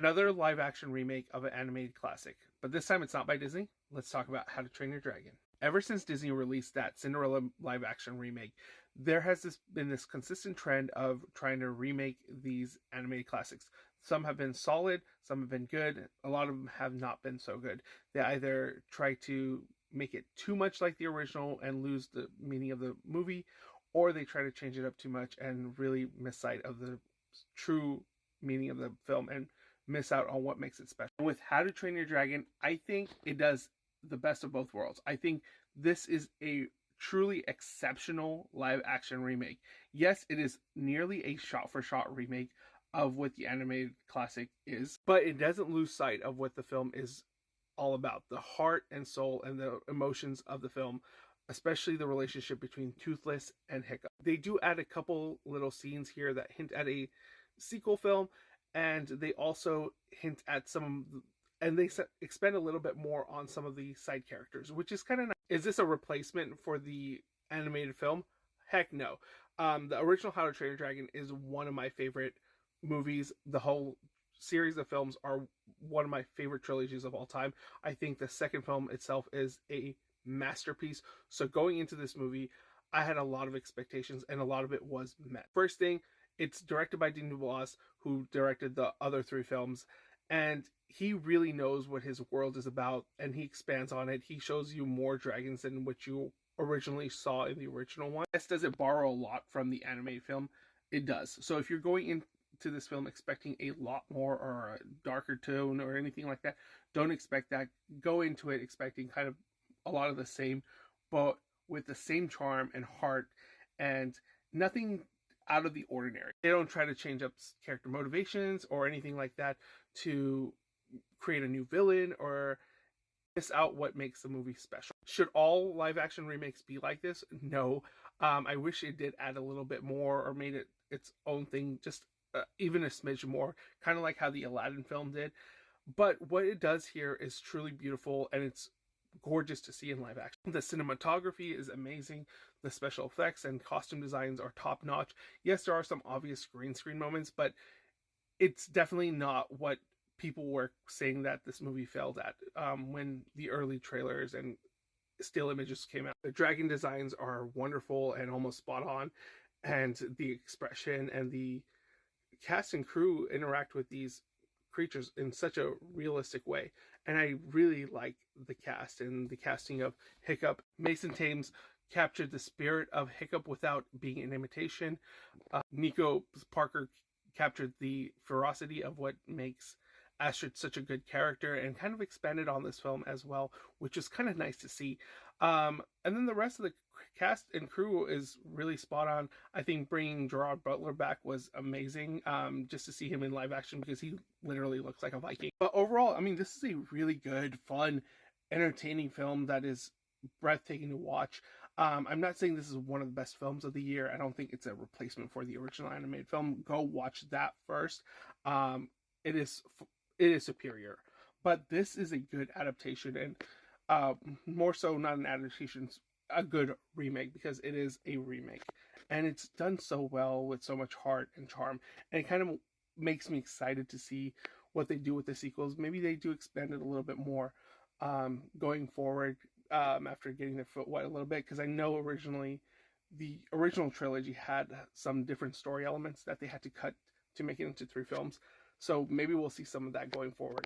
Another live action remake of an animated classic, but this time it's not by Disney. Let's talk about How to Train Your Dragon. Ever since Disney released that Cinderella live action remake, there has been this consistent trend of trying to remake these animated classics. Some have been solid, some have been good, a lot of them have not been so good. They either try to make it too much like the original and lose the meaning of the movie, or they try to change it up too much and really miss sight of the true meaning of the film and miss out on what makes it special. With How to Train Your Dragon, I think it does the best of both worlds. I think this is a truly exceptional live action remake. Yes, it is nearly a shot for shot remake of what the animated classic is, but it doesn't lose sight of what the film is all about, the heart and soul and the emotions of the film, especially the relationship between Toothless and Hiccup. They do add a couple little scenes here that hint at a sequel film, and they also hint at and they expend a little bit more on some of the side characters, which is kind of nice. Is this a replacement for the animated film? Heck no. The original How to Train Your Dragon is one of my favorite movies. The whole series of films are one of my favorite trilogies of all time. I think the second film itself is a masterpiece. So going into this movie, I had a lot of expectations and a lot of it was met. First thing, it's directed by Dean DeBlois, who directed the other three films, and he really knows what his world is about, and he expands on it. He shows you more dragons than what you originally saw in the original one. Yes, does it borrow a lot from the animated film? It does. So if you're going into this film expecting a lot more or a darker tone or anything like that, don't expect that. Go into it expecting kind of a lot of the same, but with the same charm and heart and nothing out of the ordinary. They don't try to change up character motivations or anything like that to create a new villain or miss out what makes the movie special. Should all live action remakes be like this? No. I wish it did add a little bit more or made it its own thing, just even a smidge more, kind of like how the Aladdin film did. But what it does here is truly beautiful, and it's gorgeous to see in live action. The cinematography is amazing. The special effects and costume designs are top notch. Yes, there are some obvious green screen moments, but it's definitely not what people were saying that this movie failed at when the early trailers and still images came out. The dragon designs are wonderful and almost spot on, and the expression and the cast and crew interact with these creatures in such a realistic way. And I really like the cast and the casting of Hiccup. Mason Thames captured the spirit of Hiccup without being an imitation. Nico Parker captured the ferocity of what makes Astrid such a good character and kind of expanded on this film as well, which is kind of nice to see. And then the rest of the cast and crew is really spot on. I think bringing Gerard Butler back was amazing, just to see him in live action because he literally looks like a Viking. But overall, I mean, this is a really good, fun, entertaining film that is breathtaking to watch. I'm not saying this is one of the best films of the year. I don't think it's a replacement for the original animated film. Go watch that first. It is superior, but this is a good adaptation, and more so not an adaptation, a good remake, because it is a remake and it's done so well with so much heart and charm, and it kind of makes me excited to see what they do with the sequels. Maybe they do expand it a little bit more going forward after getting their foot wet a little bit, because I know originally the original trilogy had some different story elements that they had to cut to make it into 3 films. So maybe we'll see some of that going forward.